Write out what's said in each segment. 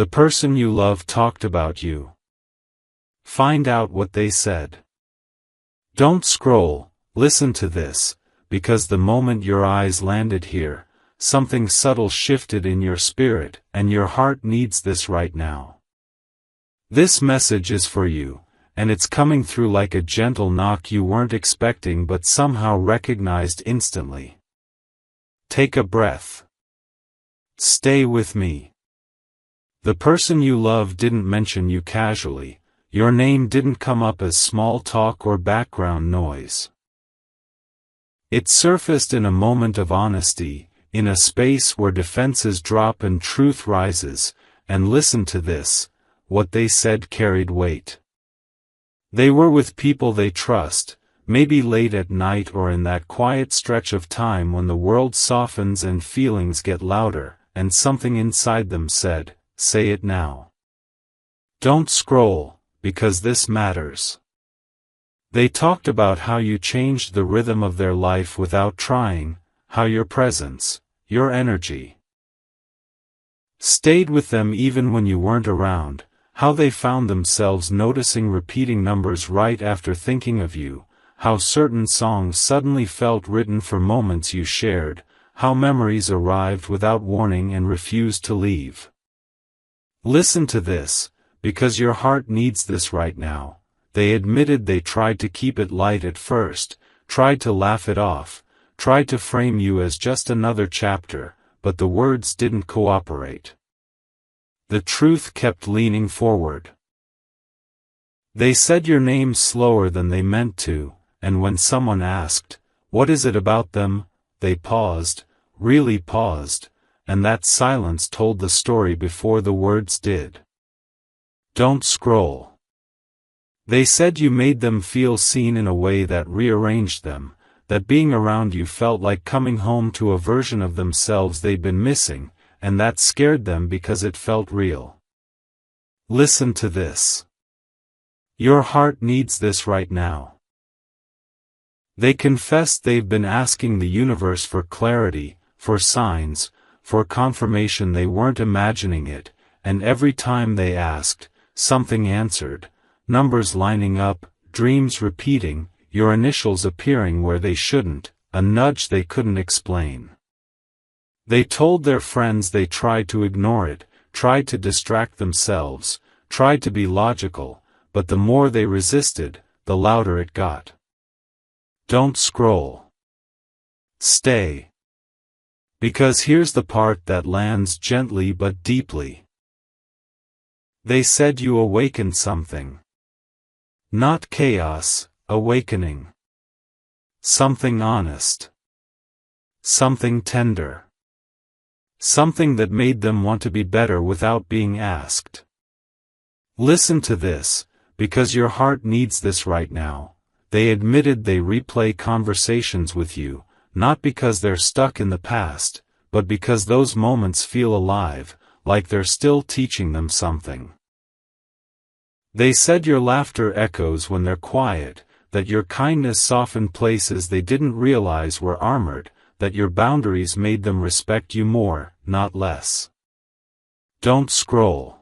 The person you love talked about you. Find out what they said. Don't scroll, listen to this, because the moment your eyes landed here, something subtle shifted in your spirit, and your heart needs this right now. This message is for you, and it's coming through like a gentle knock you weren't expecting but somehow recognized instantly. Take a breath. Stay with me. The person you love didn't mention you casually. Your name didn't come up as small talk or background noise. It surfaced in a moment of honesty, in a space where defenses drop and truth rises, and listen to this, what they said carried weight. They were with people they trust, maybe late at night or in that quiet stretch of time when the world softens and feelings get louder, and something inside them said, say it now. Don't scroll, because this matters. They talked about how you changed the rhythm of their life without trying, how your presence, your energy, stayed with them even when you weren't around, how they found themselves noticing repeating numbers right after thinking of you, how certain songs suddenly felt written for moments you shared, how memories arrived without warning and refused to leave. Listen to this, because your heart needs this right now. They admitted they tried to keep it light at first, tried to laugh it off, tried to frame you as just another chapter, but the words didn't cooperate. The truth kept leaning forward. They said your name slower than they meant to, and when someone asked, what is it about them, they paused, really paused, and that silence told the story before the words did. Don't scroll. They said you made them feel seen in a way that rearranged them, that being around you felt like coming home to a version of themselves they'd been missing, and that scared them because it felt real. Listen to this. Your heart needs this right now. They confessed they've been asking the universe for clarity, for signs, for confirmation they weren't imagining it, and every time they asked, something answered, numbers lining up, dreams repeating, your initials appearing where they shouldn't, a nudge they couldn't explain. They told their friends they tried to ignore it, tried to distract themselves, tried to be logical, but the more they resisted, the louder it got. Don't scroll. Stay. Because here's the part that lands gently but deeply. They said you awakened something. Not chaos, awakening. Something honest. Something tender. Something that made them want to be better without being asked. Listen to this, because your heart needs this right now. They admitted they replay conversations with you, not because they're stuck in the past, but because those moments feel alive, like they're still teaching them something. They said your laughter echoes when they're quiet, that your kindness softened places they didn't realize were armored, that your boundaries made them respect you more, not less. Don't scroll.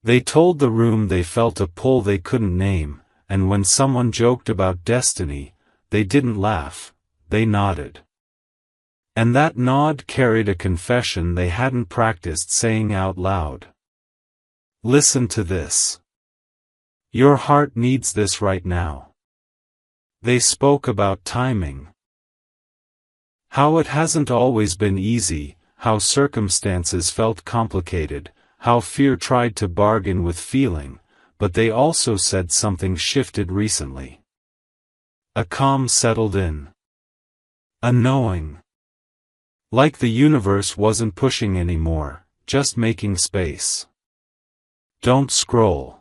They told the room they felt a pull they couldn't name, and when someone joked about destiny, they didn't laugh, they nodded. And that nod carried a confession they hadn't practiced saying out loud. Listen to this. Your heart needs this right now. They spoke about timing. How it hasn't always been easy, how circumstances felt complicated, how fear tried to bargain with feeling, but they also said something shifted recently. A calm settled in. A knowing. Like the universe wasn't pushing anymore, just making space. Don't scroll.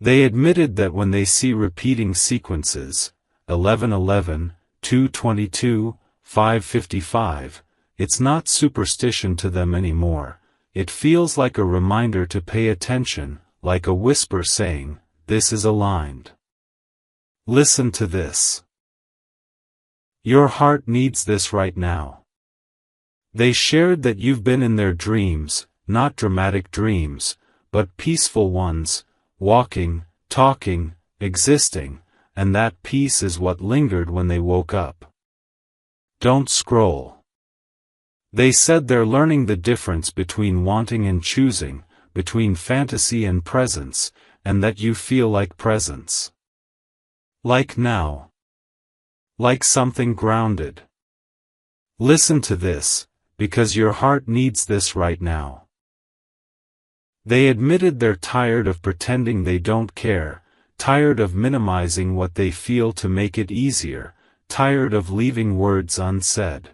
They admitted that when they see repeating sequences, 1111, 222, 555, it's not superstition to them anymore, it feels like a reminder to pay attention, like a whisper saying, this is aligned. Listen to this. Your heart needs this right now. They shared that you've been in their dreams, not dramatic dreams, but peaceful ones, walking, talking, existing, and that peace is what lingered when they woke up. Don't scroll. They said they're learning the difference between wanting and choosing, between fantasy and presence, and that you feel like presence. Like now. Like something grounded. Listen to this, because your heart needs this right now. They admitted they're tired of pretending they don't care, tired of minimizing what they feel to make it easier, tired of leaving words unsaid.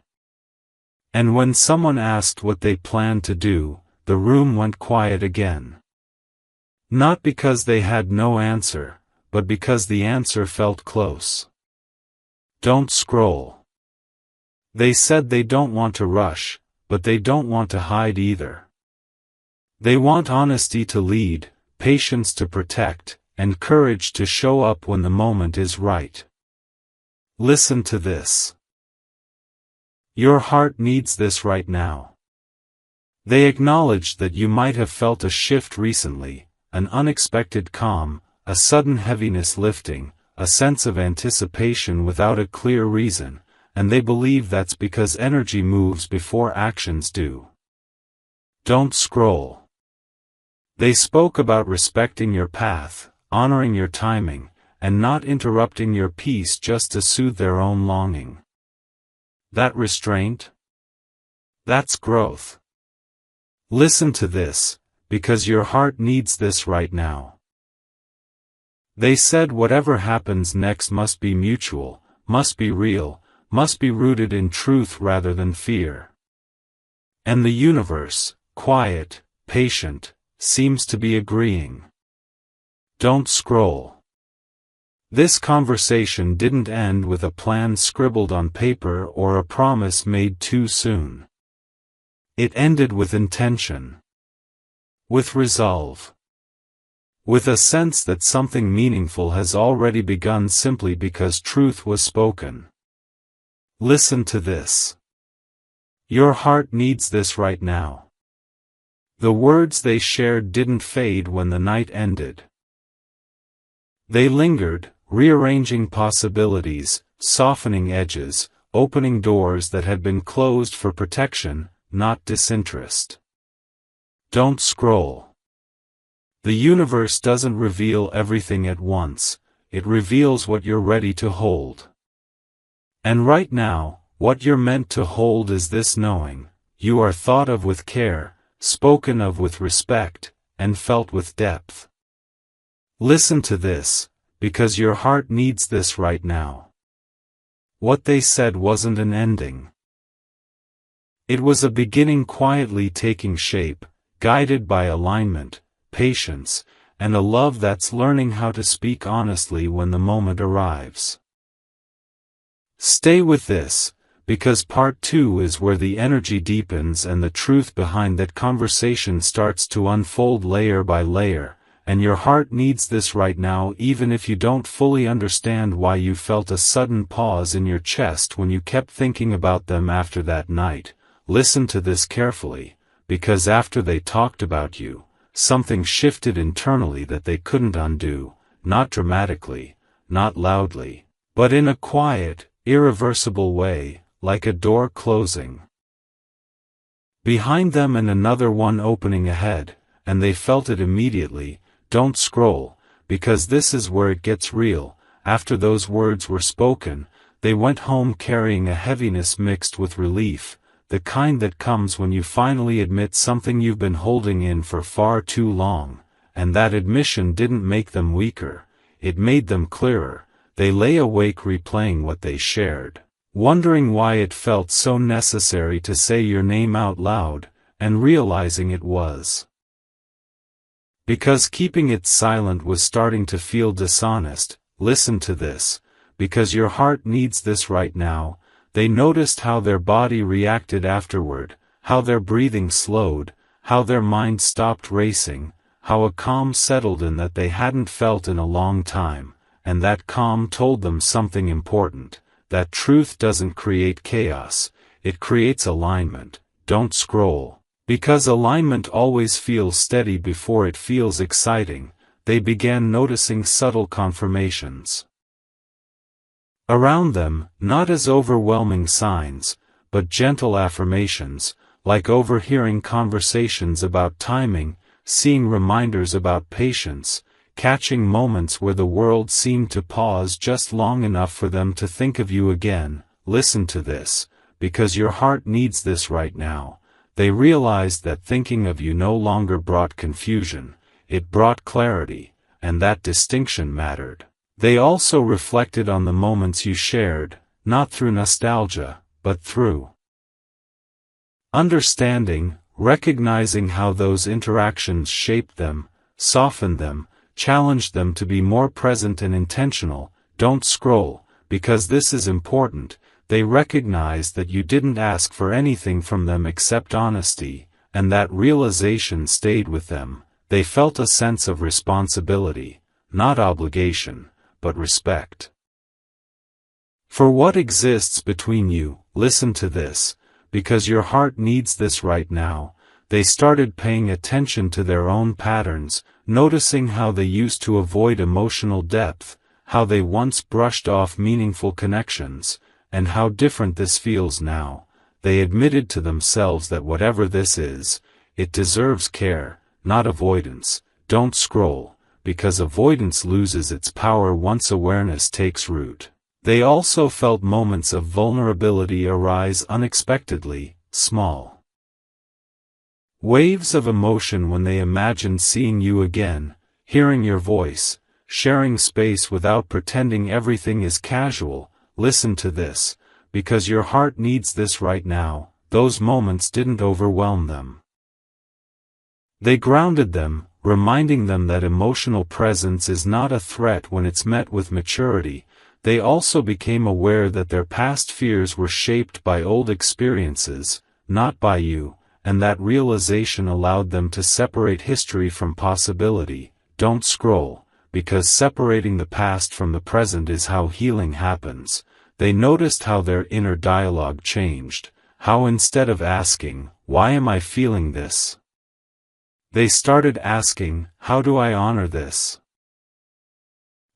And when someone asked what they planned to do, the room went quiet again. Not because they had no answer, but because the answer felt close. Don't scroll. They said they don't want to rush, but they don't want to hide either. They want honesty to lead, patience to protect, and courage to show up when the moment is right. Listen to this. Your heart needs this right now. They acknowledged that you might have felt a shift recently, an unexpected calm, a sudden heaviness lifting, a sense of anticipation without a clear reason, and they believe that's because energy moves before actions do. Don't scroll. They spoke about respecting your path, honoring your timing, and not interrupting your peace just to soothe their own longing. That restraint? That's growth. Listen to this, because your heart needs this right now. They said whatever happens next must be mutual, must be real, must be rooted in truth rather than fear. And the universe, quiet, patient, seems to be agreeing. Don't scroll. This conversation didn't end with a plan scribbled on paper or a promise made too soon. It ended with intention. With resolve. With a sense that something meaningful has already begun simply because truth was spoken. Listen to this. Your heart needs this right now. The words they shared didn't fade when the night ended. They lingered, rearranging possibilities, softening edges, opening doors that had been closed for protection, not disinterest. Don't scroll. The universe doesn't reveal everything at once, it reveals what you're ready to hold. And right now, what you're meant to hold is this knowing, you are thought of with care, spoken of with respect, and felt with depth. Listen to this, because your heart needs this right now. What they said wasn't an ending. It was a beginning quietly taking shape, guided by alignment, patience, and a love that's learning how to speak honestly when the moment arrives. Stay with this, because part 2 is where the energy deepens and the truth behind that conversation starts to unfold layer by layer, and your heart needs this right now even if you don't fully understand why you felt a sudden pause in your chest when you kept thinking about them after that night. Listen to this carefully, because after they talked about you, something shifted internally that they couldn't undo, not dramatically, not loudly, but in a quiet, irreversible way, like a door closing behind them and another one opening ahead, and they felt it immediately. Don't scroll, because this is where it gets real. After those words were spoken, they went home carrying a heaviness mixed with relief, the kind that comes when you finally admit something you've been holding in for far too long, and that admission didn't make them weaker, it made them clearer. They lay awake replaying what they shared, wondering why it felt so necessary to say your name out loud, and realizing it was because keeping it silent was starting to feel dishonest. Listen to this, because your heart needs this right now. They noticed how their body reacted afterward, how their breathing slowed, how their mind stopped racing, how a calm settled in that they hadn't felt in a long time, and that calm told them something important, that truth doesn't create chaos, it creates alignment. Don't scroll, Because alignment always feels steady before it feels exciting, they began noticing subtle confirmations around them, not as overwhelming signs, but gentle affirmations, like overhearing conversations about timing, seeing reminders about patience, catching moments where the world seemed to pause just long enough for them to think of you again. Listen to this, because your heart needs this right now. They realized that thinking of you no longer brought confusion, it brought clarity, and that distinction mattered. They also reflected on the moments you shared, not through nostalgia, but through understanding, recognizing how those interactions shaped them, softened them, challenged them to be more present and intentional. Don't scroll, because this is important. They recognized that you didn't ask for anything from them except honesty, and that realization stayed with them. They felt a sense of responsibility, not obligation, but respect for what exists between you. Listen to this, because your heart needs this right now. They started paying attention to their own patterns, noticing how they used to avoid emotional depth, how they once brushed off meaningful connections, and how different this feels now. They admitted to themselves that whatever this is, it deserves care, not avoidance. Don't scroll, because avoidance loses its power once awareness takes root. They also felt moments of vulnerability arise unexpectedly, small waves of emotion when they imagined seeing you again, hearing your voice, sharing space without pretending everything is casual. Listen to this, because your heart needs this right now. Those moments didn't overwhelm them. They grounded them, reminding them that emotional presence is not a threat when it's met with maturity. They also became aware that their past fears were shaped by old experiences, not by you, and that realization allowed them to separate history from possibility. Don't scroll, because separating the past from the present is how healing happens. They noticed how their inner dialogue changed, how instead of asking, "Why am I feeling this?" they started asking, "How do I honor this?"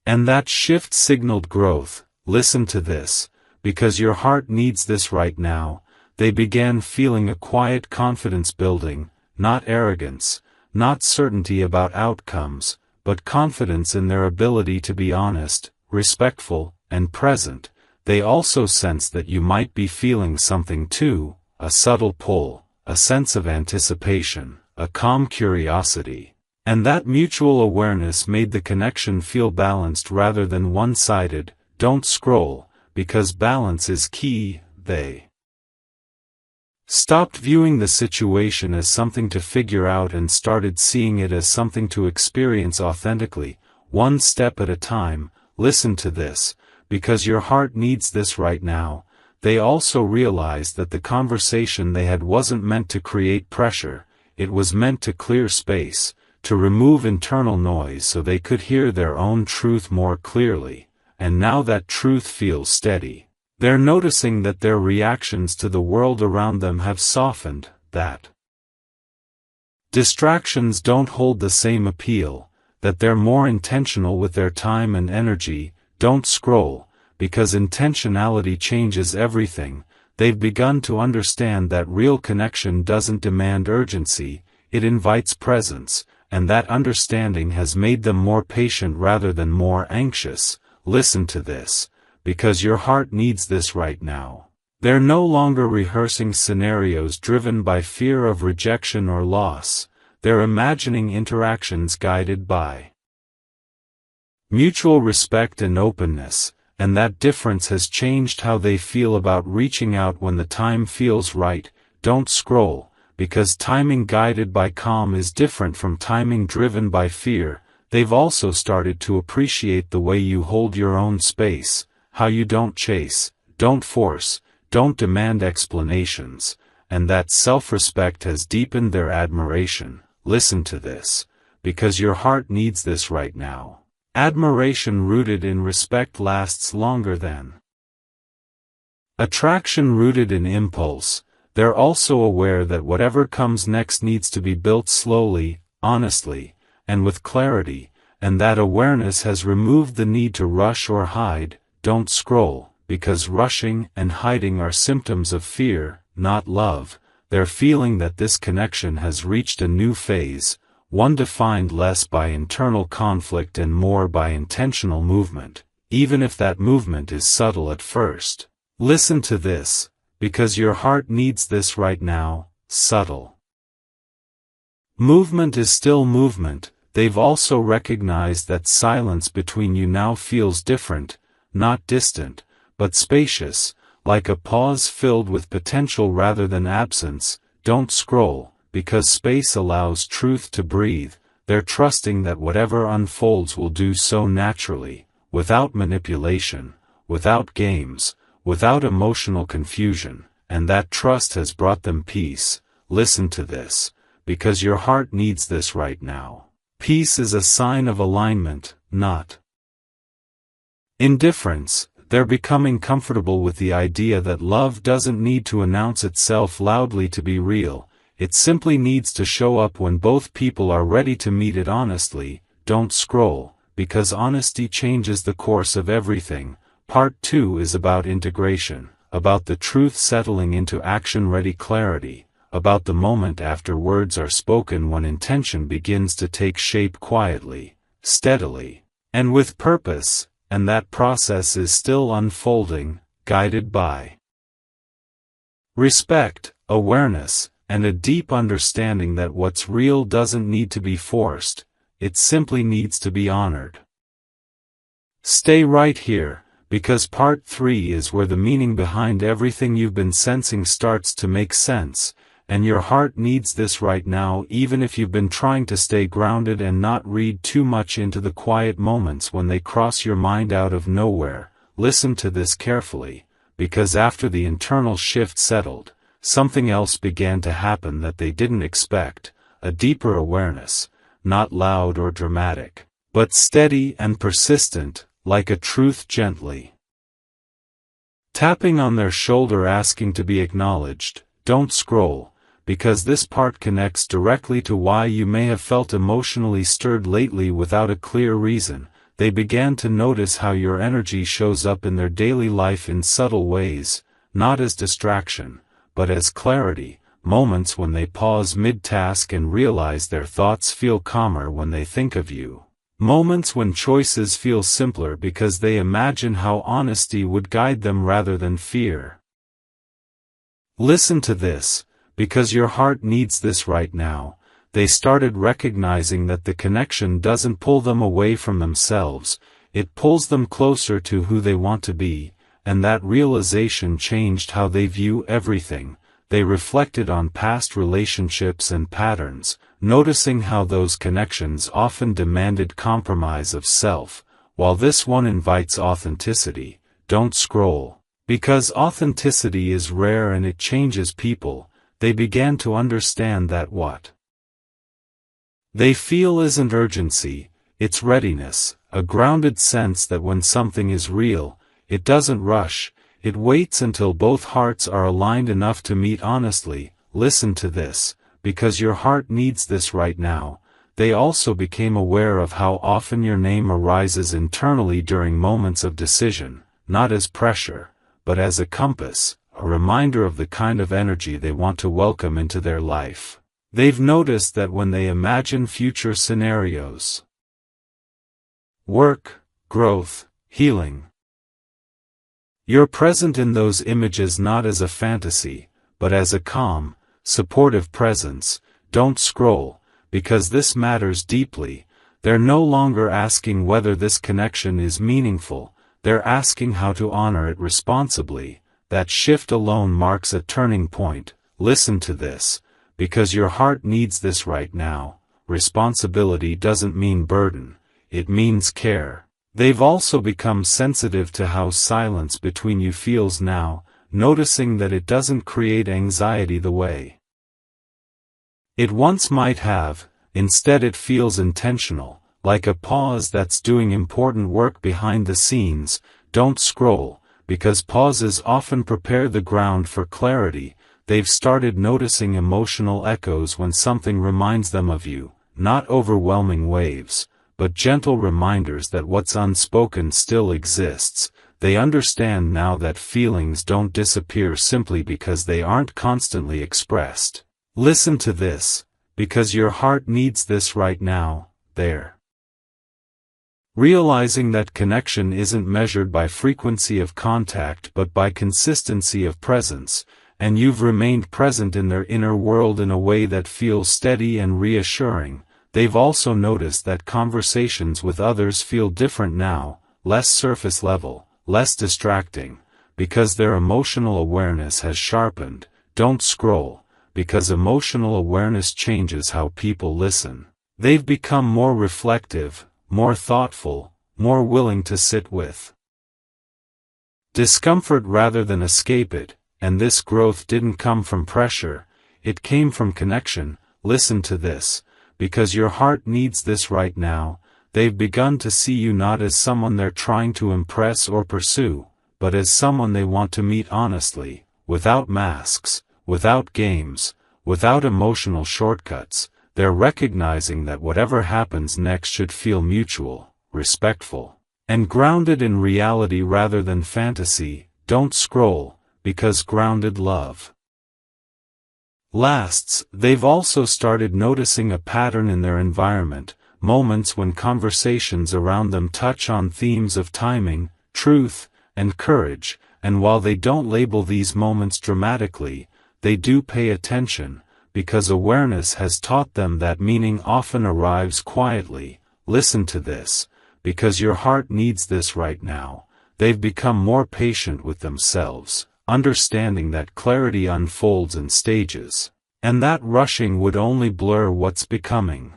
And that shift signaled growth. Listen to this, because your heart needs this right now. They began feeling a quiet confidence building, not arrogance, not certainty about outcomes, but confidence in their ability to be honest, respectful, and present. They also sensed that you might be feeling something too, a subtle pull, a sense of anticipation, a calm curiosity. And that mutual awareness made the connection feel balanced rather than one-sided. Don't scroll, because balance is key. They stopped viewing the situation as something to figure out and started seeing it as something to experience authentically, one step at a time. Listen to this, because your heart needs this right now. They also realized that the conversation they had wasn't meant to create pressure, it was meant to clear space, to remove internal noise so they could hear their own truth more clearly. And now that truth feels steady. They're noticing that their reactions to the world around them have softened, that distractions don't hold the same appeal, that they're more intentional with their time and energy. Don't scroll, because intentionality changes everything. They've begun to understand that real connection doesn't demand urgency, it invites presence, and that understanding has made them more patient rather than more anxious. Listen to this, because your heart needs this right now. They're no longer rehearsing scenarios driven by fear of rejection or loss. They're imagining interactions guided by mutual respect and openness, and that difference has changed how they feel about reaching out when the time feels right. Don't scroll, because timing guided by calm is different from timing driven by fear. They've also started to appreciate the way you hold your own space, how you don't chase, don't force, don't demand explanations, and that self-respect has deepened their admiration. Listen to this, because your heart needs this right now. Admiration rooted in respect lasts longer than attraction rooted in impulse. They're also aware that whatever comes next needs to be built slowly, honestly, and with clarity, and that awareness has removed the need to rush or hide. Don't scroll, because rushing and hiding are symptoms of fear, not love. They're feeling that this connection has reached a new phase, one defined less by internal conflict and more by intentional movement, even if that movement is subtle at first. Listen to this, because your heart needs this right now. Subtle movement is still movement. They've also recognized that silence between you now feels different, not distant, but spacious, like a pause filled with potential rather than absence. Don't scroll, because space allows truth to breathe. They're trusting that whatever unfolds will do so naturally, without manipulation, without games, without emotional confusion, and that trust has brought them peace. Listen to this, because your heart needs this right now. Peace is a sign of alignment, not indifference. They're becoming comfortable with the idea that love doesn't need to announce itself loudly to be real. It simply needs to show up when both people are ready to meet it honestly. Don't scroll, because honesty changes the course of everything. Part 2 is about integration, about the truth settling into action-ready clarity, about the moment after words are spoken when intention begins to take shape quietly, steadily, and with purpose. And that process is still unfolding, guided by respect, awareness, and a deep understanding that what's real doesn't need to be forced, it simply needs to be honored. Stay right here, because part 3 is where the meaning behind everything you've been sensing starts to make sense, and your heart needs this right now, even if you've been trying to stay grounded and not read too much into the quiet moments when they cross your mind out of nowhere. Listen to this carefully, because after the internal shift settled, something else began to happen that they didn't expect, a deeper awareness, not loud or dramatic, but steady and persistent, like a truth gently tapping on their shoulder, asking to be acknowledged. Don't scroll, because this part connects directly to why you may have felt emotionally stirred lately without a clear reason. They began to notice how your energy shows up in their daily life in subtle ways, not as distraction, but as clarity, moments when they pause mid-task and realize their thoughts feel calmer when they think of you, moments when choices feel simpler because they imagine how honesty would guide them rather than fear. Listen to this, because your heart needs this right now. They started recognizing that the connection doesn't pull them away from themselves, it pulls them closer to who they want to be, and that realization changed how they view everything. They reflected on past relationships and patterns, noticing how those connections often demanded compromise of self, while this one invites authenticity. Don't scroll, because authenticity is rare and it changes people. They began to understand that what they feel isn't urgency, it's readiness, a grounded sense that when something is real, it doesn't rush, it waits until both hearts are aligned enough to meet honestly. Listen to this, because your heart needs this right now. They also became aware of how often your name arises internally during moments of decision, not as pressure, but as a compass, a reminder of the kind of energy they want to welcome into their life. They've noticed that when they imagine future scenarios, work, growth, healing, you're present in those images not as a fantasy, but as a calm, supportive presence. Don't scroll, because this matters deeply. They're no longer asking whether this connection is meaningful, they're asking how to honor it responsibly. That shift alone marks a turning point. Listen to this, because your heart needs this right now. Responsibility doesn't mean burden, it means care. They've also become sensitive to how silence between you feels now, noticing that it doesn't create anxiety the way it once might have. Instead it feels intentional, like a pause that's doing important work behind the scenes. Don't scroll, because pauses often prepare the ground for clarity. they've started noticing emotional echoes when something reminds them of you, not overwhelming waves, but gentle reminders that what's unspoken still exists. They understand now that feelings don't disappear simply because they aren't constantly expressed. Listen to this, because your heart needs this right now, there. Realizing that connection isn't measured by frequency of contact but by consistency of presence, and you've remained present in their inner world in a way that feels steady and reassuring. They've also noticed that conversations with others feel different now, less surface level, less distracting, because their emotional awareness has sharpened. Don't scroll, because emotional awareness changes how people listen. They've become more reflective, more thoughtful, more willing to sit with discomfort rather than escape it, and this growth didn't come from pressure, it came from connection. Listen to this, because your heart needs this right now. They've begun to see you not as someone they're trying to impress or pursue, but as someone they want to meet honestly, without masks, without games, without emotional shortcuts. They're recognizing that whatever happens next should feel mutual, respectful, and grounded in reality rather than fantasy. Don't scroll, because grounded love lasts. They've also started noticing a pattern in their environment, moments when conversations around them touch on themes of timing, truth, and courage, and while they don't label these moments dramatically, they do pay attention, because awareness has taught them that meaning often arrives quietly. Listen to this, because your heart needs this right now. They've become more patient with themselves, understanding that clarity unfolds in stages, and that rushing would only blur what's becoming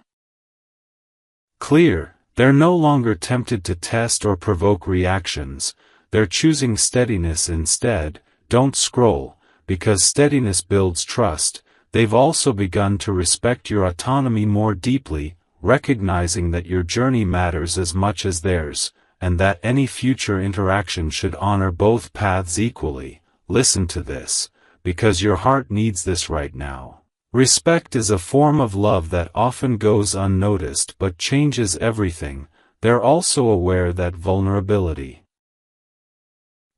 clear. They're no longer tempted to test or provoke reactions, they're choosing steadiness instead. Don't scroll, because steadiness builds trust. They've also begun to respect your autonomy more deeply, recognizing that your journey matters as much as theirs, and that any future interaction should honor both paths equally. Listen to this, because your heart needs this right now. Respect is a form of love that often goes unnoticed but changes everything. They're also aware that vulnerability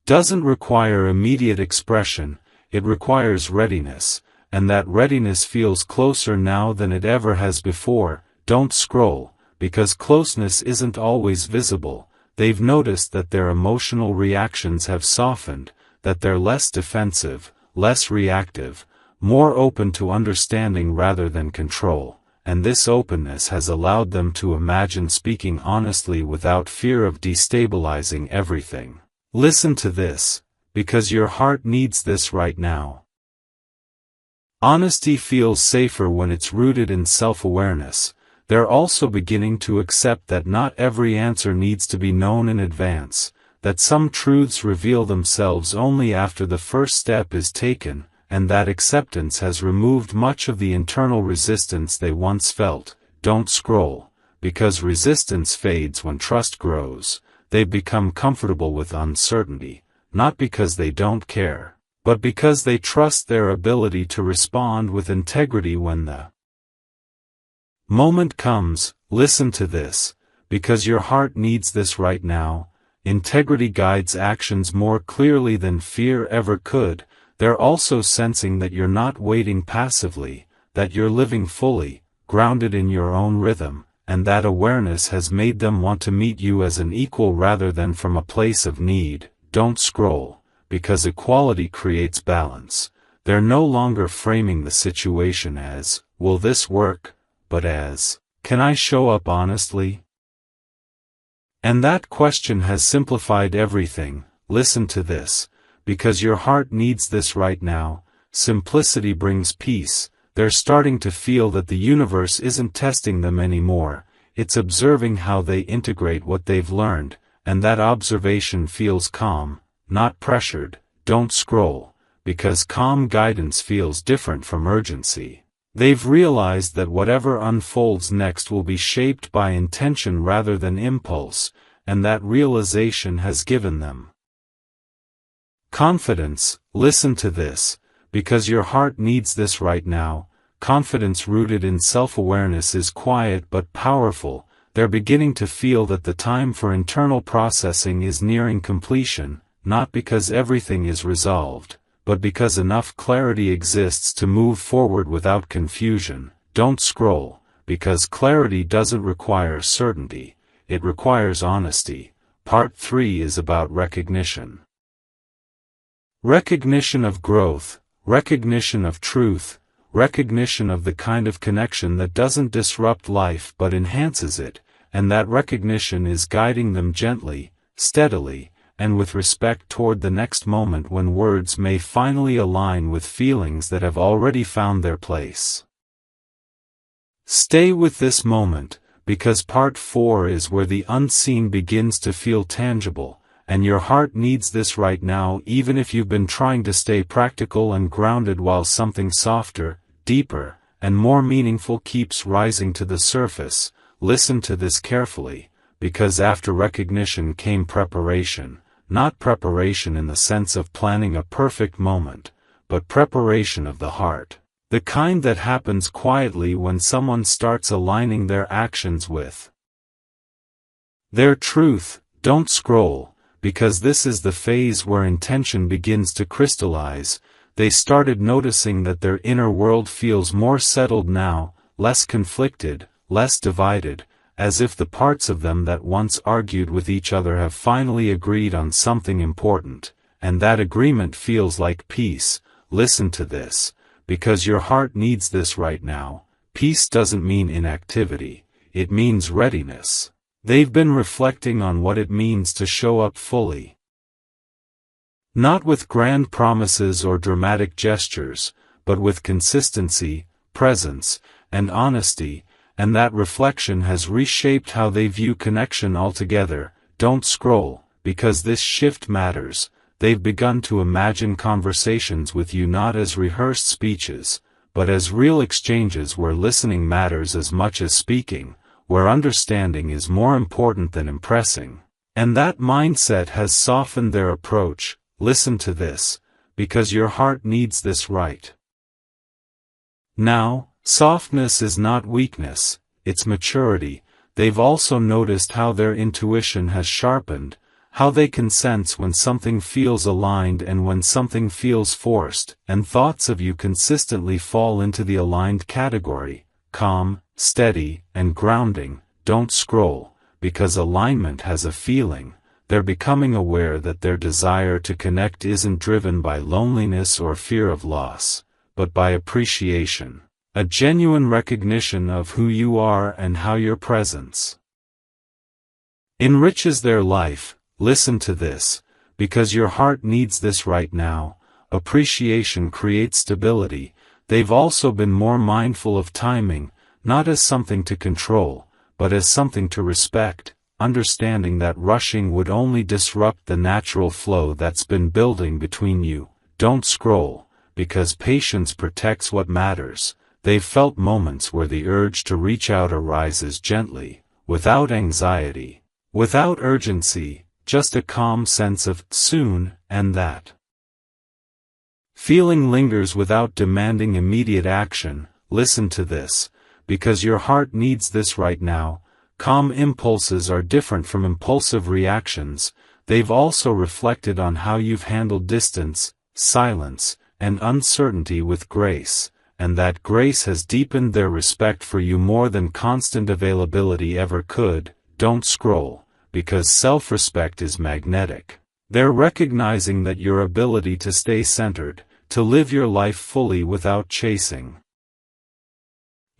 doesn't require immediate expression, it requires readiness, and that readiness feels closer now than it ever has before. Don't scroll, because closeness isn't always visible. They've noticed that their emotional reactions have softened, that they're less defensive, less reactive, more open to understanding rather than control, and this openness has allowed them to imagine speaking honestly without fear of destabilizing everything. Listen to this, because your heart needs this right now. Honesty feels safer when it's rooted in self-awareness. They're also beginning to accept that not every answer needs to be known in advance, that some truths reveal themselves only after the first step is taken, and that acceptance has removed much of the internal resistance they once felt. Don't scroll, because resistance fades when trust grows. They've become comfortable with uncertainty, not because they don't care, but because they trust their ability to respond with integrity when the moment comes. Listen to this, because your heart needs this right now. Integrity guides actions more clearly than fear ever could. They're also sensing that you're not waiting passively, that you're living fully, grounded in your own rhythm, and that awareness has made them want to meet you as an equal rather than from a place of need. Don't scroll, because equality creates balance. They're no longer framing the situation as, will this work, but as, can I show up honestly? And that question has simplified everything. Listen to this, because your heart needs this right now. Simplicity brings peace. They're starting to feel that the universe isn't testing them anymore, it's observing how they integrate what they've learned, and that observation feels calm, not pressured. Don't scroll, because calm guidance feels different from urgency. They've realized that whatever unfolds next will be shaped by intention rather than impulse, and that realization has given them confidence. Listen to this, because your heart needs this right now. Confidence rooted in self-awareness is quiet but powerful. They're beginning to feel that the time for internal processing is nearing completion, not because everything is resolved, but because enough clarity exists to move forward without confusion. Don't scroll, because clarity doesn't require certainty, it requires honesty. Part 3 is about recognition. Recognition of growth, recognition of truth, recognition of the kind of connection that doesn't disrupt life but enhances it, and that recognition is guiding them gently, steadily, and with respect toward the next moment when words may finally align with feelings that have already found their place. Stay with this moment, because part 4 is where the unseen begins to feel tangible, and your heart needs this right now, even if you've been trying to stay practical and grounded while something softer, deeper, and more meaningful keeps rising to the surface. Listen to this carefully, because after recognition came preparation, not preparation in the sense of planning a perfect moment, but preparation of the heart, the kind that happens quietly when someone starts aligning their actions with their truth. Don't scroll, because this is the phase where intention begins to crystallize. They started noticing that their inner world feels more settled now, less conflicted, less divided, as if the parts of them that once argued with each other have finally agreed on something important, and that agreement feels like peace. Listen to this, because your heart needs this right now. Peace doesn't mean inactivity, it means readiness. They've been reflecting on what it means to show up fully. Not with grand promises or dramatic gestures, but with consistency, presence, and honesty, and that reflection has reshaped how they view connection altogether. Don't scroll, because this shift matters. They've begun to imagine conversations with you not as rehearsed speeches, but as real exchanges where listening matters as much as speaking, where understanding is more important than impressing. And that mindset has softened their approach. Listen to this, because your heart needs this right now. Softness is not weakness, it's maturity. They've also noticed how their intuition has sharpened, how they can sense when something feels aligned and when something feels forced, and thoughts of you consistently fall into the aligned category: calm, steady, and grounding. Don't scroll, because alignment has a feeling. They're becoming aware that their desire to connect isn't driven by loneliness or fear of loss, but by appreciation, a genuine recognition of who you are and how your presence enriches their life. Listen to this, because your heart needs this right now. Appreciation creates stability. They've also been more mindful of timing, not as something to control, but as something to respect, understanding that rushing would only disrupt the natural flow that's been building between you. Don't scroll, because patience protects what matters. They've felt moments where the urge to reach out arises gently, without anxiety, without urgency, just a calm sense of soon, and that feeling lingers without demanding immediate action. Listen to this, because your heart needs this right now. Calm impulses are different from impulsive reactions. They've also reflected on how you've handled distance, silence, and uncertainty with grace, and that grace has deepened their respect for you more than constant availability ever could. Don't scroll, because self-respect is magnetic. They're recognizing that your ability to stay centered, to live your life fully without chasing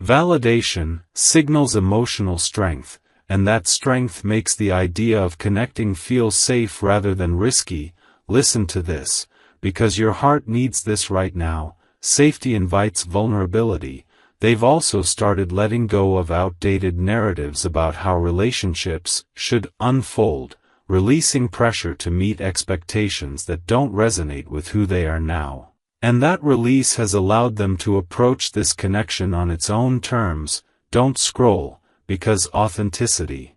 validation, signals emotional strength, and that strength makes the idea of connecting feel safe rather than risky. Listen to this, because your heart needs this right now. Safety invites vulnerability. They've also started letting go of outdated narratives about how relationships should unfold, releasing pressure to meet expectations that don't resonate with who they are now. And that release has allowed them to approach this connection on its own terms. Don't scroll, because authenticity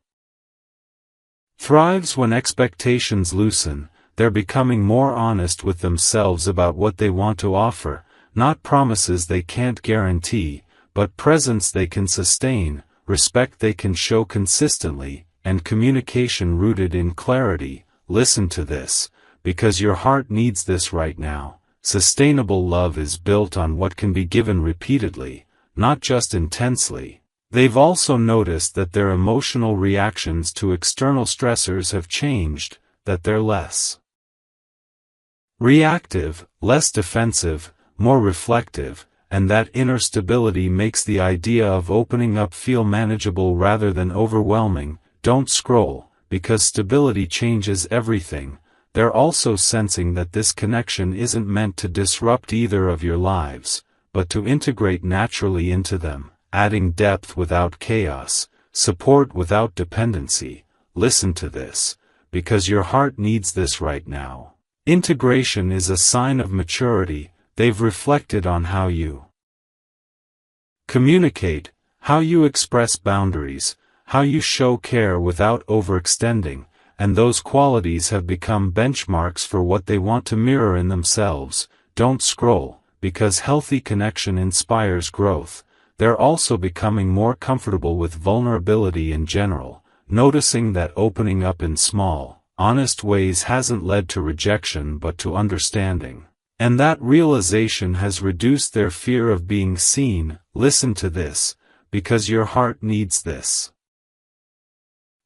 thrives when expectations loosen. They're becoming more honest with themselves about what they want to offer, not promises they can't guarantee, but presence they can sustain, respect they can show consistently, and communication rooted in clarity. Listen to this, because your heart needs this right now. Sustainable love is built on what can be given repeatedly, not just intensely. They've also noticed that their emotional reactions to external stressors have changed, that they're less reactive, less defensive, more reflective, and that inner stability makes the idea of opening up feel manageable rather than overwhelming. Don't scroll, because stability changes everything. They're also sensing that this connection isn't meant to disrupt either of your lives, but to integrate naturally into them, adding depth without chaos, support without dependency. Listen to this, because your heart needs this right now. Integration is a sign of maturity. They've reflected on how you communicate, how you express boundaries, how you show care without overextending, and those qualities have become benchmarks for what they want to mirror in themselves. Don't scroll, because healthy connection inspires growth. They're also becoming more comfortable with vulnerability in general, noticing that opening up in small, honest ways hasn't led to rejection but to understanding. And that realization has reduced their fear of being seen. Listen to this, because your heart needs this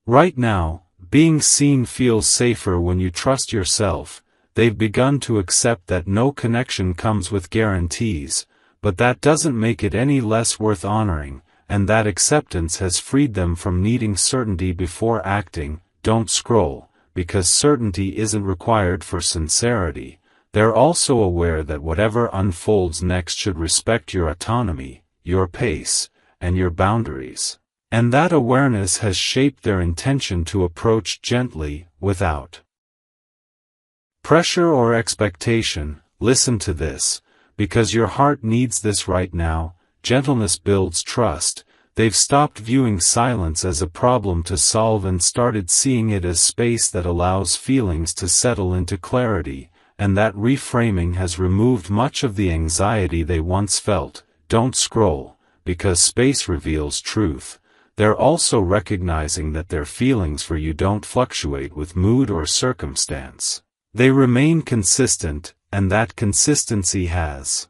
right now. Being seen feels safer when you trust yourself. They've begun to accept that no connection comes with guarantees, but that doesn't make it any less worth honoring, and that acceptance has freed them from needing certainty before acting. Don't scroll, because certainty isn't required for sincerity. They're also aware that whatever unfolds next should respect your autonomy, your pace, and your boundaries. And that awareness has shaped their intention to approach gently, without pressure or expectation. Listen to this, because your heart needs this right now. Gentleness builds trust. They've stopped viewing silence as a problem to solve and started seeing it as space that allows feelings to settle into clarity, and that reframing has removed much of the anxiety they once felt. Don't scroll, because space reveals truth. They're also recognizing that their feelings for you don't fluctuate with mood or circumstance. They remain consistent, and that consistency has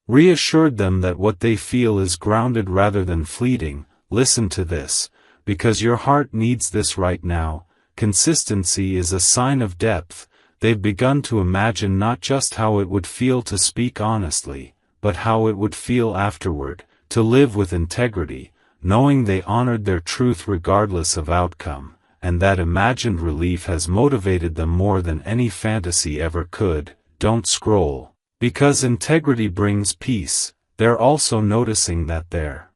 reassured them that what they feel is grounded rather than fleeting. Listen to this, because your heart needs this right now. Consistency is a sign of depth. They've begun to imagine not just how it would feel to speak honestly, but how it would feel afterward, to live with integrity, knowing they honored their truth regardless of outcome, and that imagined relief has motivated them more than any fantasy ever could. Don't scroll, because integrity brings peace. They're also noticing that their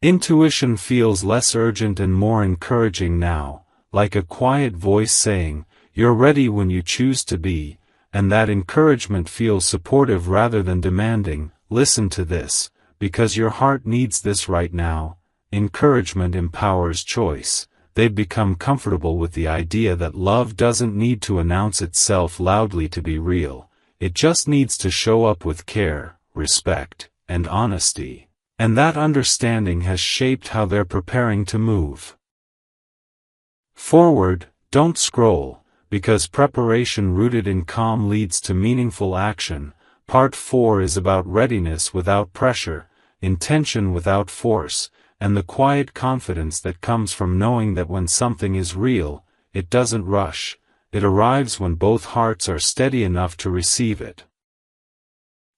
intuition feels less urgent and more encouraging now, like a quiet voice saying, "You're ready when you choose to be," and that encouragement feels supportive rather than demanding. Listen to this, because your heart needs this right now. Encouragement empowers choice. They've become comfortable with the idea that love doesn't need to announce itself loudly to be real. It just needs to show up with care, respect, and honesty. And that understanding has shaped how they're preparing to move forward. Don't scroll, because preparation rooted in calm leads to meaningful action. Part 4 is about readiness without pressure, intention without force, and the quiet confidence that comes from knowing that when something is real, it doesn't rush. It arrives when both hearts are steady enough to receive it.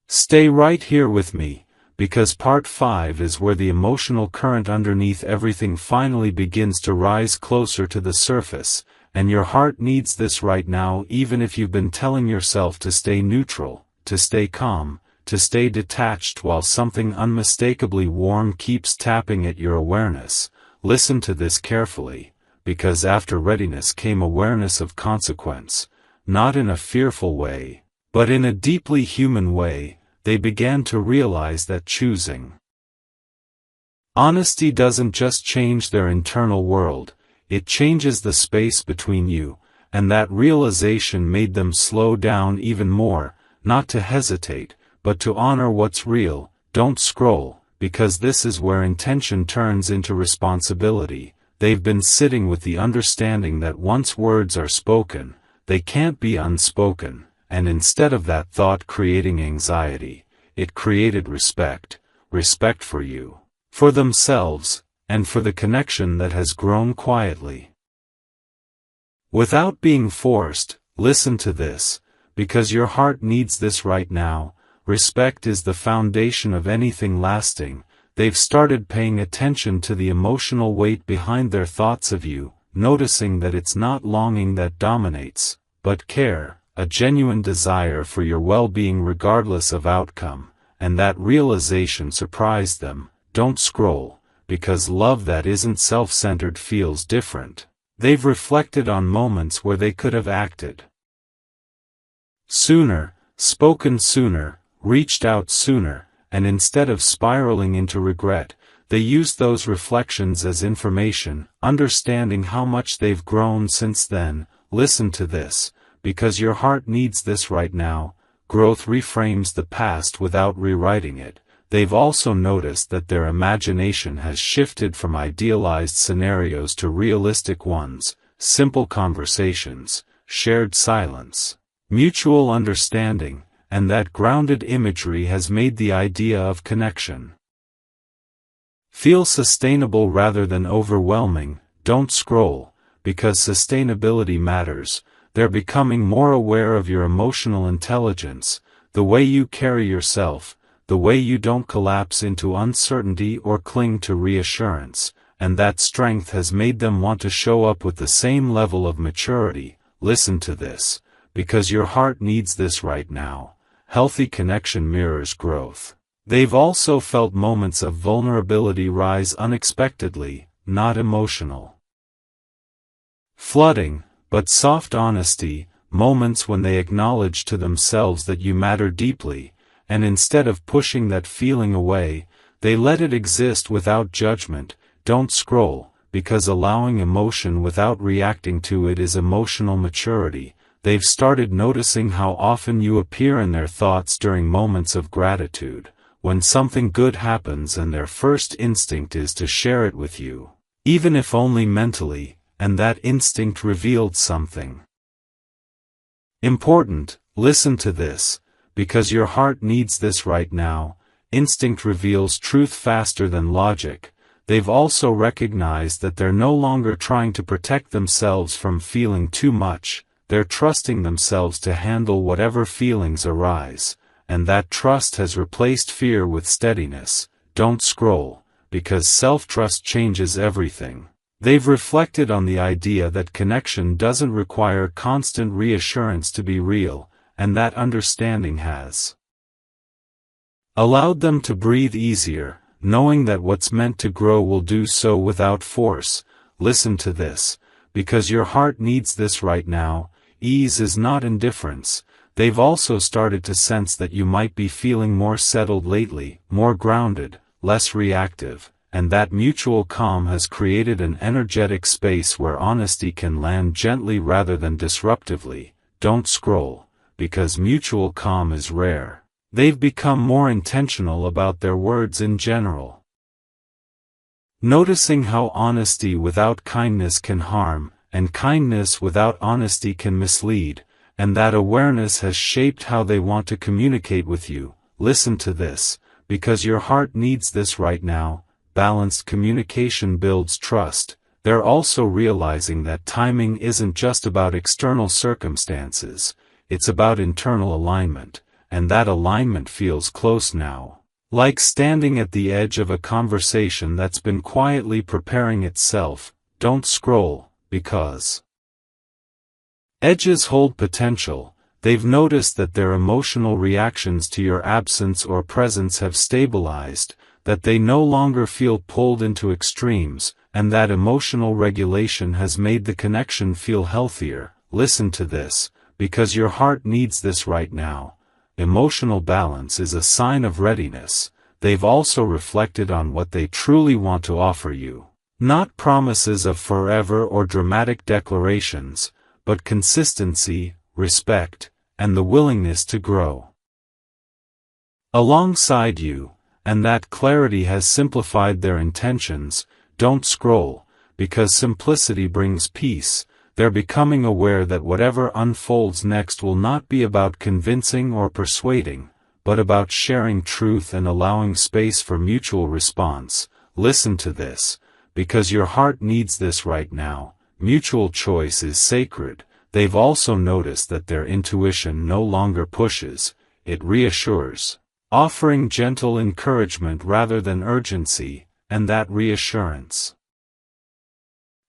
Stay right here with me, because Part 5 is where the emotional current underneath everything finally begins to rise closer to the surface, and your heart needs this right now. Even if you've been telling yourself to stay neutral, to stay calm, to stay detached while something unmistakably warm keeps tapping at your awareness. Listen to this carefully, because after readiness came awareness of consequence, not in a fearful way, but in a deeply human way. They began to realize that choosing honesty doesn't just change their internal world, it changes the space between you, and that realization made them slow down even more. not to hesitate, but to honor what's real. Don't scroll, because this is where intention turns into responsibility. They've been sitting with the understanding that once words are spoken, they can't be unspoken, and instead of that thought creating anxiety, it created respect for you, for themselves, and for the connection that has grown quietly. Without being forced, listen to this, because your heart needs this right now. Respect is the foundation of anything lasting. They've started paying attention to the emotional weight behind their thoughts of you, noticing that it's not longing that dominates, but care, a genuine desire for your well-being regardless of outcome, and that realization surprised them. Don't scroll, because love that isn't self-centered feels different. They've reflected on moments where they could have acted sooner, spoken sooner, reached out sooner, and instead of spiraling into regret, they used those reflections as information, understanding how much they've grown since then. Listen to this, because your heart needs this right now. Growth reframes the past without rewriting it. They've also noticed that their imagination has shifted from idealized scenarios to realistic ones, simple conversations, shared silence, mutual understanding, and that grounded imagery has made the idea of connection feel sustainable rather than overwhelming. Don't scroll, because sustainability matters. They're becoming more aware of your emotional intelligence, the way you carry yourself, the way you don't collapse into uncertainty or cling to reassurance, and that strength has made them want to show up with the same level of maturity. Listen to this, because your heart needs this right now. Healthy connection mirrors growth. They've also felt moments of vulnerability rise unexpectedly, not emotional flooding, but soft honesty, moments when they acknowledge to themselves that you matter deeply, and instead of pushing that feeling away, they let it exist without judgment. Don't scroll, because allowing emotion without reacting to it is emotional maturity. They've started noticing how often you appear in their thoughts during moments of gratitude, when something good happens and their first instinct is to share it with you, even if only mentally, and that instinct revealed something important. Listen to this, because your heart needs this right now. Instinct reveals truth faster than logic. They've also recognized that they're no longer trying to protect themselves from feeling too much. They're trusting themselves to handle whatever feelings arise, and that trust has replaced fear with steadiness. Don't scroll, because self-trust changes everything. They've reflected on the idea that connection doesn't require constant reassurance to be real, and that understanding has allowed them to breathe easier, knowing that what's meant to grow will do so without force. Listen to this, because your heart needs this right now. Ease is not indifference. They've also started to sense that you might be feeling more settled lately, more grounded, less reactive, and that mutual calm has created an energetic space where honesty can land gently rather than disruptively. Don't scroll, because mutual calm is rare. They've become more intentional about their words in general, noticing how honesty without kindness can harm, and kindness without honesty can mislead, and that awareness has shaped how they want to communicate with you. Listen to this, because your heart needs this right now. Balanced communication builds trust. They're also realizing that timing isn't just about external circumstances, it's about internal alignment, and that alignment feels close now. Like standing at the edge of a conversation that's been quietly preparing itself. Don't scroll, because edges hold potential. They've noticed that their emotional reactions to your absence or presence have stabilized, that they no longer feel pulled into extremes, and that emotional regulation has made the connection feel healthier. Listen to this, because your heart needs this right now. Emotional balance is a sign of readiness. They've also reflected on what they truly want to offer you. Not promises of forever or dramatic declarations, but consistency, respect, and the willingness to grow. alongside you, and that clarity has simplified their intentions. Don't scroll, because simplicity brings peace. They're becoming aware that whatever unfolds next will not be about convincing or persuading, but about sharing truth and allowing space for mutual response. Listen to this, because your heart needs this right now. Mutual choice is sacred. They've also noticed that their intuition no longer pushes, it reassures, offering gentle encouragement rather than urgency, and that reassurance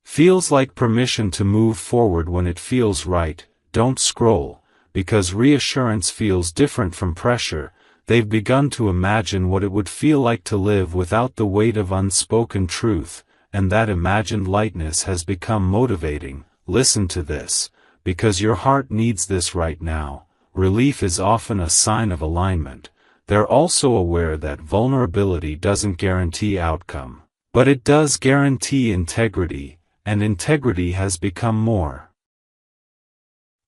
feels like permission to move forward when it feels right. Don't scroll, because reassurance feels different from pressure. They've begun to imagine what it would feel like to live without the weight of unspoken truth, and that imagined lightness has become motivating. Listen to this, because your heart needs this right now. Relief is often a sign of alignment. They're also aware that vulnerability doesn't guarantee outcome, but it does guarantee integrity, and integrity has become more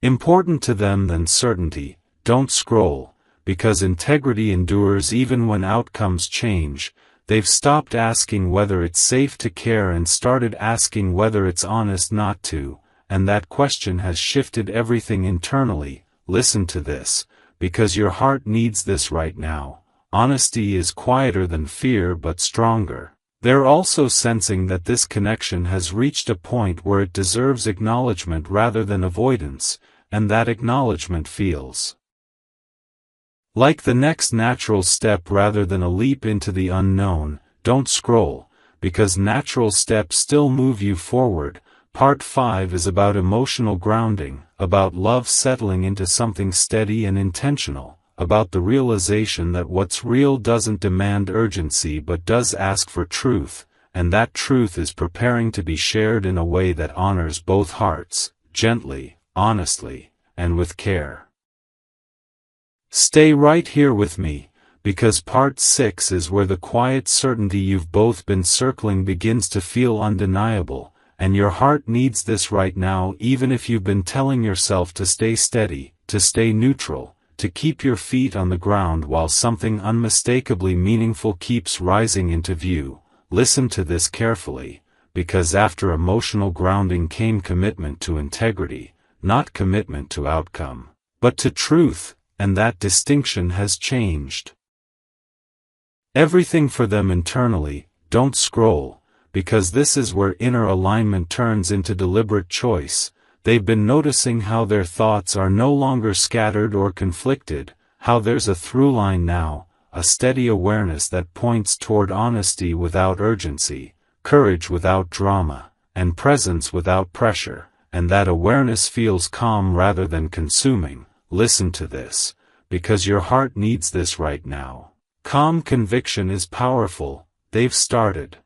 important to them than certainty. Don't scroll, because integrity endures even when outcomes change. They've stopped asking whether it's safe to care and started asking whether it's honest not to, and that question has shifted everything internally. Listen to this, because your heart needs this right now. Honesty is quieter than fear but stronger. They're also sensing that this connection has reached a point where it deserves acknowledgement rather than avoidance, and that acknowledgement feels like the next natural step rather than a leap into the unknown. Don't scroll, because natural steps still move you forward. Part 5 is about emotional grounding, about love settling into something steady and intentional, about the realization that what's real doesn't demand urgency but does ask for truth, and that truth is preparing to be shared in a way that honors both hearts, gently, honestly, and with care. Stay right here with me, because part 6 is where the quiet certainty you've both been circling begins to feel undeniable, and your heart needs this right now. Even if you've been telling yourself to stay steady, to stay neutral, to keep your feet on the ground while something unmistakably meaningful keeps rising into view. Listen to this carefully, because after emotional grounding came commitment to integrity, not commitment to outcome, but to truth, and that distinction has changed everything for them internally. Don't scroll, because this is where inner alignment turns into deliberate choice. They've been noticing how their thoughts are no longer scattered or conflicted, how there's a through line now, a steady awareness that points toward honesty without urgency, courage without drama, and presence without pressure, and that awareness feels calm rather than consuming. Listen to this, because your heart needs this right now. Calm conviction is powerful. They've started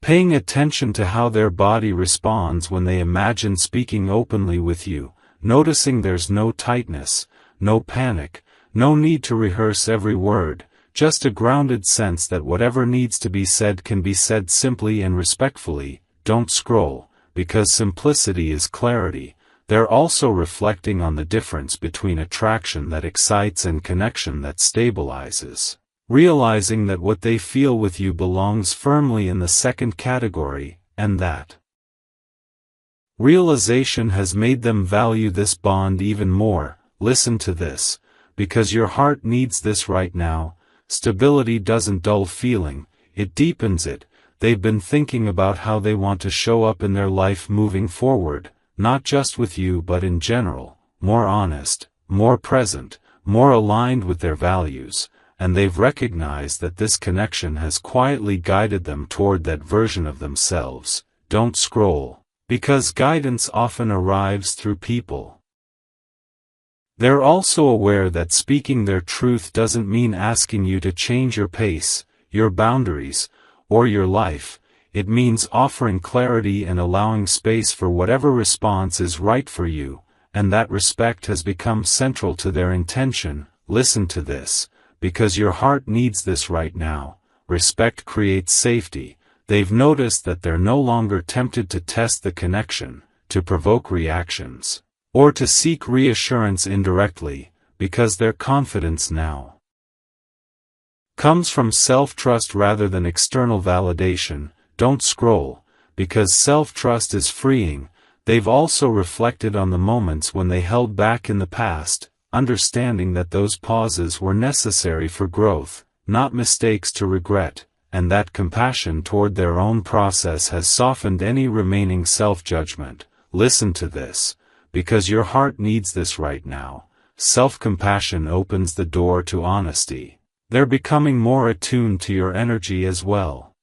paying attention to how their body responds when they imagine speaking openly with you, noticing there's no tightness, no panic, no need to rehearse every word, just a grounded sense that whatever needs to be said can be said simply and respectfully. Don't scroll, because simplicity is clarity. They're also reflecting on the difference between attraction that excites and connection that stabilizes, realizing that what they feel with you belongs firmly in the second category, and that realization has made them value this bond even more. Listen to this, because your heart needs this right now. Stability doesn't dull feeling, it deepens it. They've been thinking about how they want to show up in their life moving forward, not just with you but in general, more honest, more present, more aligned with their values, and they've recognized that this connection has quietly guided them toward that version of themselves. Don't scroll, because guidance often arrives through people. They're also aware that speaking their truth doesn't mean asking you to change your pace, your boundaries, or your life. It means offering clarity and allowing space for whatever response is right for you, and that respect has become central to their intention. Listen to this, because your heart needs this right now. Respect creates safety. They've noticed that they're no longer tempted to test the connection, to provoke reactions, or to seek reassurance indirectly, because their confidence now comes from self-trust rather than external validation. Don't scroll, because self-trust is freeing. They've also reflected on the moments when they held back in the past, understanding that those pauses were necessary for growth, not mistakes to regret, and that compassion toward their own process has softened any remaining self-judgment. Listen to this, because your heart needs this right now. Self-compassion opens the door to honesty. They're becoming more attuned to your energy as well.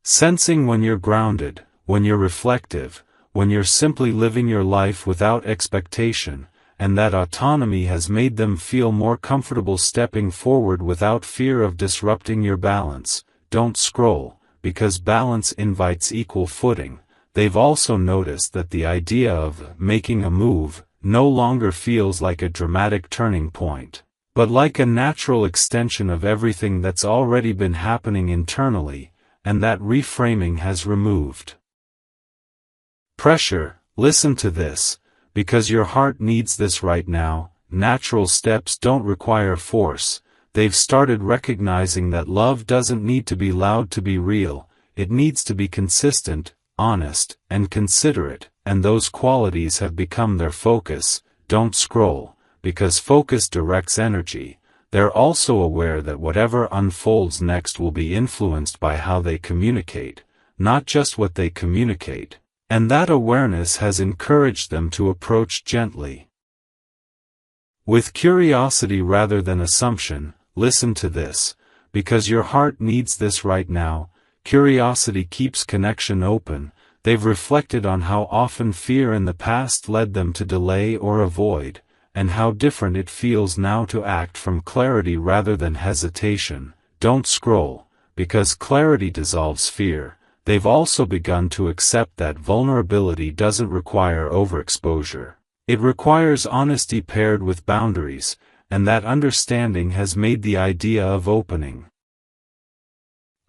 Sensing when you're grounded, when you're reflective, when you're simply living your life without expectation, and that autonomy has made them feel more comfortable stepping forward without fear of disrupting your balance. Don't scroll, because balance invites equal footing. They've also noticed that the idea of making a move no longer feels like a dramatic turning point, but like a natural extension of everything that's already been happening internally, and that reframing has removed pressure. Listen to this, because your heart needs this right now. Natural steps don't require force. They've started recognizing that love doesn't need to be loud to be real. It needs to be consistent, honest, and considerate, and those qualities have become their focus. Don't scroll, because focus directs energy. They're also aware that whatever unfolds next will be influenced by how they communicate, not just what they communicate. And that awareness has encouraged them to approach gently, with curiosity rather than assumption. Listen to this, because your heart needs this right now. Curiosity keeps connection open. They've reflected on how often fear in the past led them to delay or avoid, and how different it feels now to act from clarity rather than hesitation. Don't scroll, because clarity dissolves fear. They've also begun to accept that vulnerability doesn't require overexposure. It requires honesty paired with boundaries, and that understanding has made the idea of opening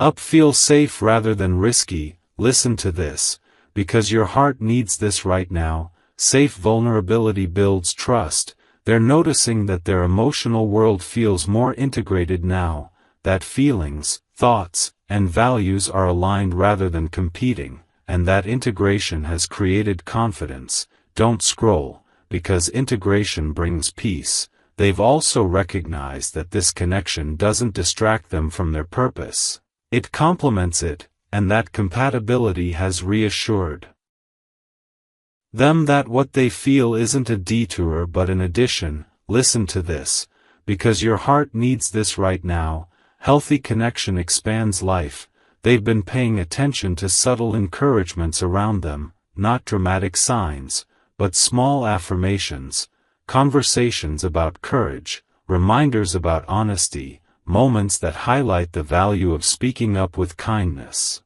up feel safe rather than risky. Listen to this, because your heart needs this right now. Safe vulnerability builds trust. They're noticing that their emotional world feels more integrated now, that feelings, thoughts, and values are aligned rather than competing, and that integration has created confidence. Don't scroll, because integration brings peace. They've also recognized that this connection doesn't distract them from their purpose. It complements it, and that compatibility has reassured them that what they feel isn't a detour but an addition. Listen to this, because your heart needs this right now. Healthy connection expands life. They've been paying attention to subtle encouragements around them, not dramatic signs, but small affirmations, conversations about courage, reminders about honesty, moments that highlight the value of speaking up with kindness.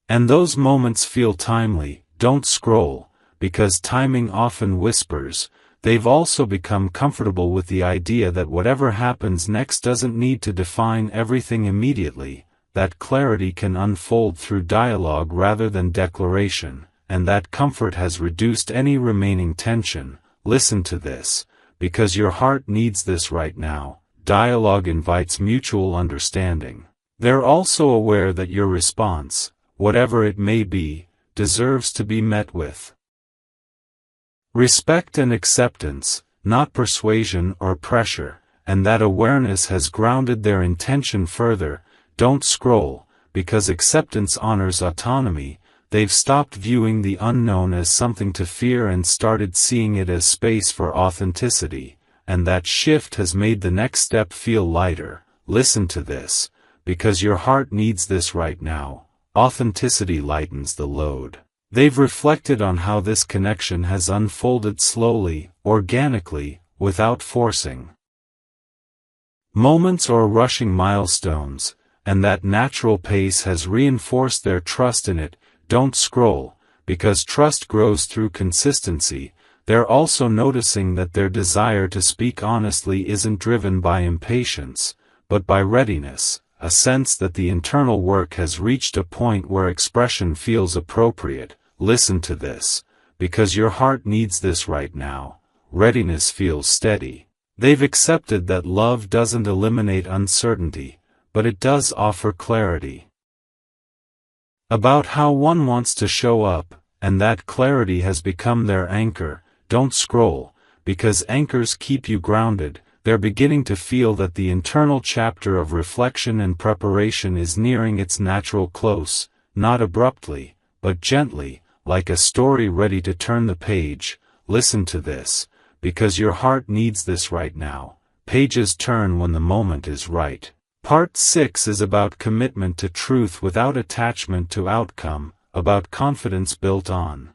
And those moments feel timely. Don't scroll, because timing often whispers. They've also become comfortable with the idea that whatever happens next doesn't need to define everything immediately, that clarity can unfold through dialogue rather than declaration, and that comfort has reduced any remaining tension. Listen to this, because your heart needs this right now. Dialogue invites mutual understanding. They're also aware that your response, whatever it may be, deserves to be met with respect and acceptance, not persuasion or pressure, and that awareness has grounded their intention further. Don't scroll, because acceptance honors autonomy. They've stopped viewing the unknown as something to fear and started seeing it as space for authenticity, and that shift has made the next step feel lighter. Listen to this, because your heart needs this right now. Authenticity lightens the load. They've reflected on how this connection has unfolded slowly, organically, without forcing moments or rushing milestones, and that natural pace has reinforced their trust in it. Don't scroll, because trust grows through consistency. They're also noticing that their desire to speak honestly isn't driven by impatience, but by readiness, a sense that the internal work has reached a point where expression feels appropriate. Listen to this, because your heart needs this right now. Readiness feels steady. They've accepted that love doesn't eliminate uncertainty, but it does offer clarity about how one wants to show up, and that clarity has become their anchor. Don't scroll, because anchors keep you grounded. They're beginning to feel that the internal chapter of reflection and preparation is nearing its natural close, not abruptly, but gently, like a story ready to turn the page. Listen to this, because your heart needs this right now. Pages turn when the moment is right. Part 6 is about commitment to truth without attachment to outcome, about confidence built on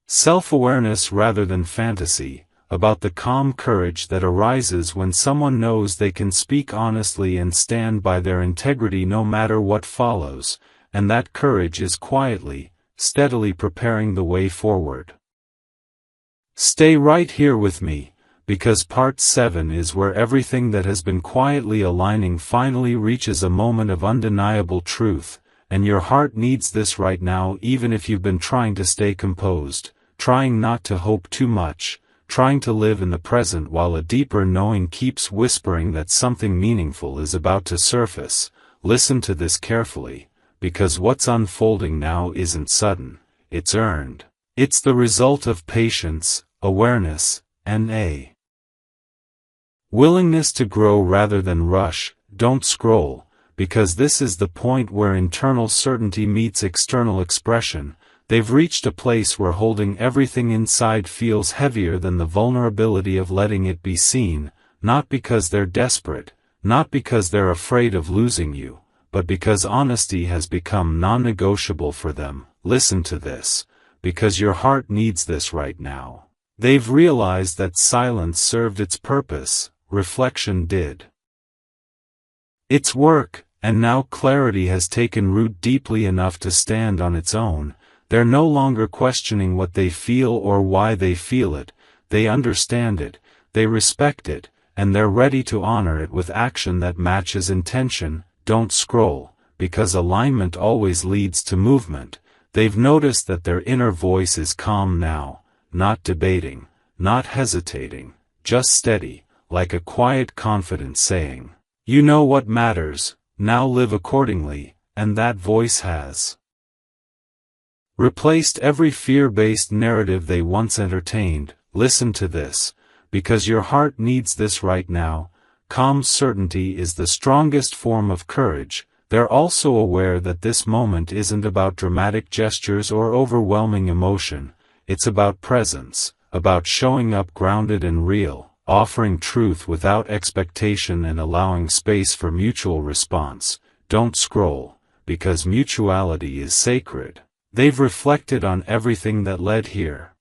self-awareness rather than fantasy, about the calm courage that arises when someone knows they can speak honestly and stand by their integrity no matter what follows, and that courage is quietly, steadily preparing the way forward. Stay right here with me, because Part 7 is where everything that has been quietly aligning finally reaches a moment of undeniable truth, and your heart needs this right now, even if you've been trying to stay composed, trying not to hope too much, trying to live in the present while a deeper knowing keeps whispering that something meaningful is about to surface. Listen to this carefully, because what's unfolding now isn't sudden, it's earned. It's the result of patience, awareness, and a willingness to grow rather than rush. Don't scroll, because this is the point where internal certainty meets external expression. They've reached a place where holding everything inside feels heavier than the vulnerability of letting it be seen, not because they're desperate, not because they're afraid of losing you, but because honesty has become non-negotiable for them. Listen to this, because your heart needs this right now. They've realized that silence served its purpose, reflection did its work, and now clarity has taken root deeply enough to stand on its own. They're no longer questioning what they feel or why they feel it. They understand it, they respect it, and they're ready to honor it with action that matches intention. Don't scroll, because alignment always leads to movement. They've noticed that their inner voice is calm now, not debating, not hesitating, just steady, like a quiet confidence saying, "You know what matters, now live accordingly," and that voice has replaced every fear-based narrative they once entertained. Listen to this, because your heart needs this right now. Calm certainty is the strongest form of courage. They're also aware that this moment isn't about dramatic gestures or overwhelming emotion. It's about presence, about showing up grounded and real, offering truth without expectation and allowing space for mutual response. Don't scroll, because mutuality is sacred. They've reflected on everything that led here.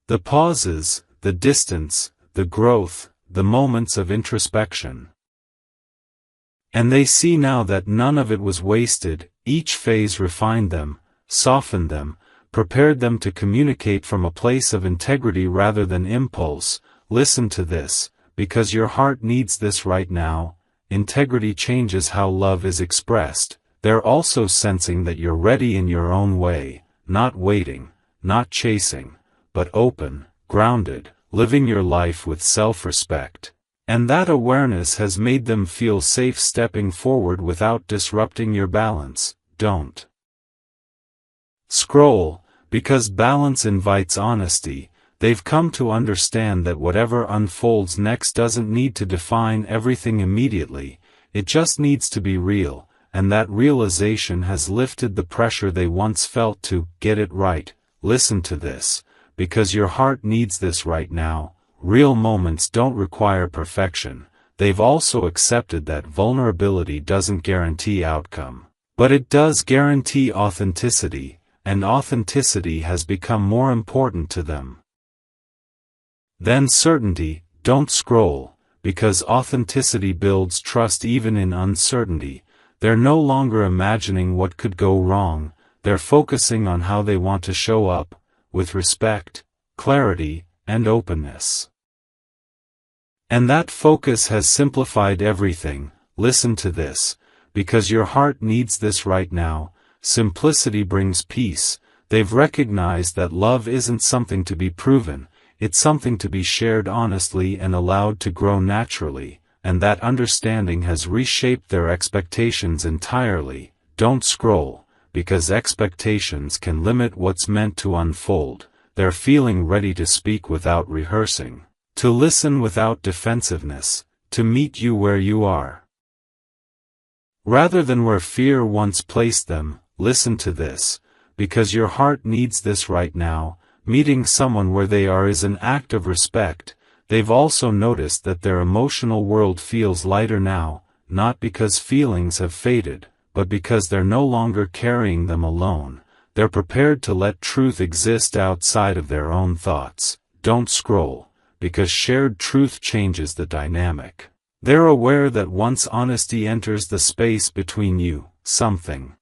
The pauses, the distance, the growth, the moments of introspection. And they see now that none of it was wasted. Each phase refined them, softened them, prepared them to communicate from a place of integrity rather than impulse. Listen to this, because your heart needs this right now. Integrity changes how love is expressed. They're also sensing that you're ready in your own way, not waiting, not chasing, but open, grounded, living your life with self-respect. And that awareness has made them feel safe stepping forward without disrupting your balance. Don't scroll, because balance invites honesty. They've come to understand that whatever unfolds next doesn't need to define everything immediately, it just needs to be real, and that realization has lifted the pressure they once felt to get it right. Listen to this, because your heart needs this right now. Real moments don't require perfection. They've also accepted that vulnerability doesn't guarantee outcome, but it does guarantee authenticity, and authenticity has become more important to them than certainty. Don't scroll, because authenticity builds trust even in uncertainty. They're no longer imagining what could go wrong, they're focusing on how they want to show up, with respect, clarity, and openness. And that focus has simplified everything. Listen to this, because your heart needs this right now. Simplicity brings peace. They've recognized that love isn't something to be proven, it's something to be shared honestly and allowed to grow naturally, and that understanding has reshaped their expectations entirely. Don't scroll, because expectations can limit what's meant to unfold. They're feeling ready to speak without rehearsing, to listen without defensiveness, to meet you where you are, rather than where fear once placed them. Listen to this, because your heart needs this right now. Meeting someone where they are is an act of respect. They've also noticed that their emotional world feels lighter now, not because feelings have faded, but because they're no longer carrying them alone. They're prepared to let truth exist outside of their own thoughts. Don't scroll, because shared truth changes the dynamic. They're aware that once honesty enters the space between you, something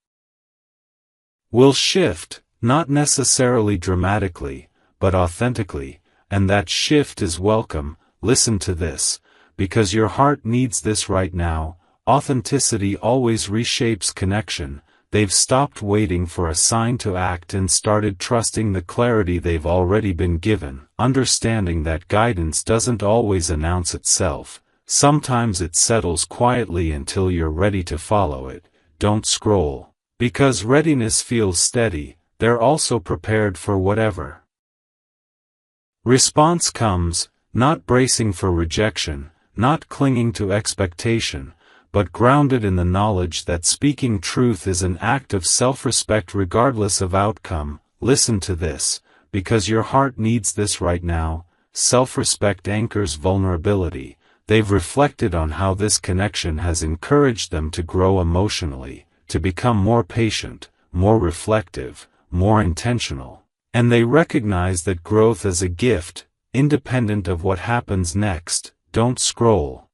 will shift, not necessarily dramatically, but authentically, and that shift is welcome. Listen to this, because your heart needs this right now. Authenticity always reshapes connection. They've stopped waiting for a sign to act and started trusting the clarity they've already been given, understanding that guidance doesn't always announce itself. Sometimes it settles quietly until you're ready to follow it. Don't scroll, because readiness feels steady. They're also prepared for whatever response comes, not bracing for rejection, not clinging to expectation, but grounded in the knowledge that speaking truth is an act of self-respect regardless of outcome. Listen to this, because your heart needs this right now. Self-respect anchors vulnerability. They've reflected on how this connection has encouraged them to grow emotionally, to become more patient, more reflective, more intentional. And they recognize that growth is a gift, independent of what happens next. Don't scroll,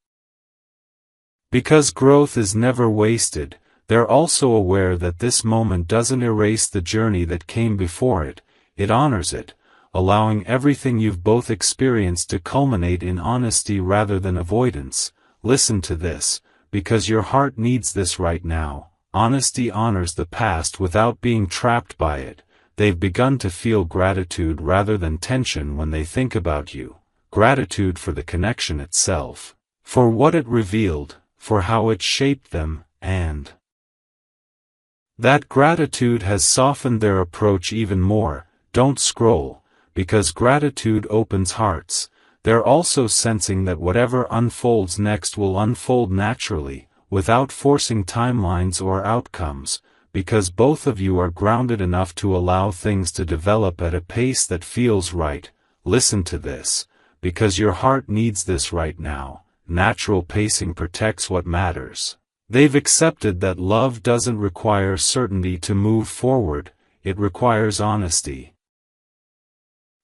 because growth is never wasted. They're also aware that this moment doesn't erase the journey that came before it. It honors it, allowing everything you've both experienced to culminate in honesty rather than avoidance. Listen to this, because your heart needs this right now. Honesty honors the past without being trapped by it. They've begun to feel gratitude rather than tension when they think about you. Gratitude for the connection itself, for what it revealed, for how it shaped them, and that gratitude has softened their approach even more. Don't scroll, because gratitude opens hearts. They're also sensing that whatever unfolds next will unfold naturally, without forcing timelines or outcomes, because both of you are grounded enough to allow things to develop at a pace that feels right. Listen to this, because your heart needs this right now. Natural pacing protects what matters. They've accepted that love doesn't require certainty to move forward. It requires honesty,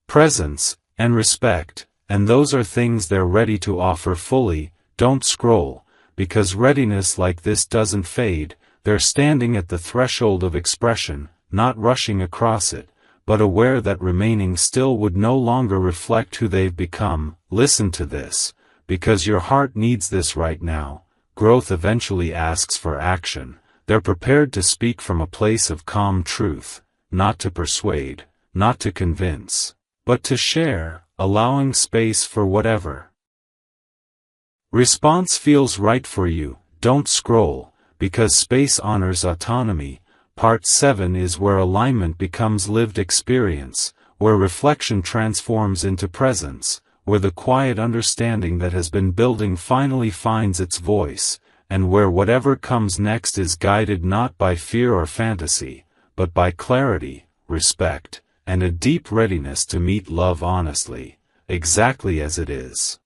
presence, and respect, and those are things they're ready to offer fully. Don't scroll, because readiness like this doesn't fade. They're standing at the threshold of expression, not rushing across it, but aware that remaining still would no longer reflect who they've become. Listen to this, because your heart needs this right now. Growth eventually asks for action. They're prepared to speak from a place of calm truth, not to persuade, not to convince, but to share, allowing space for whatever response feels right for you. Don't scroll, because space honors autonomy. Part 7 is where alignment becomes lived experience, where reflection transforms into presence, where the quiet understanding that has been building finally finds its voice, and where whatever comes next is guided not by fear or fantasy, but by clarity, respect, and a deep readiness to meet love honestly, exactly as it is.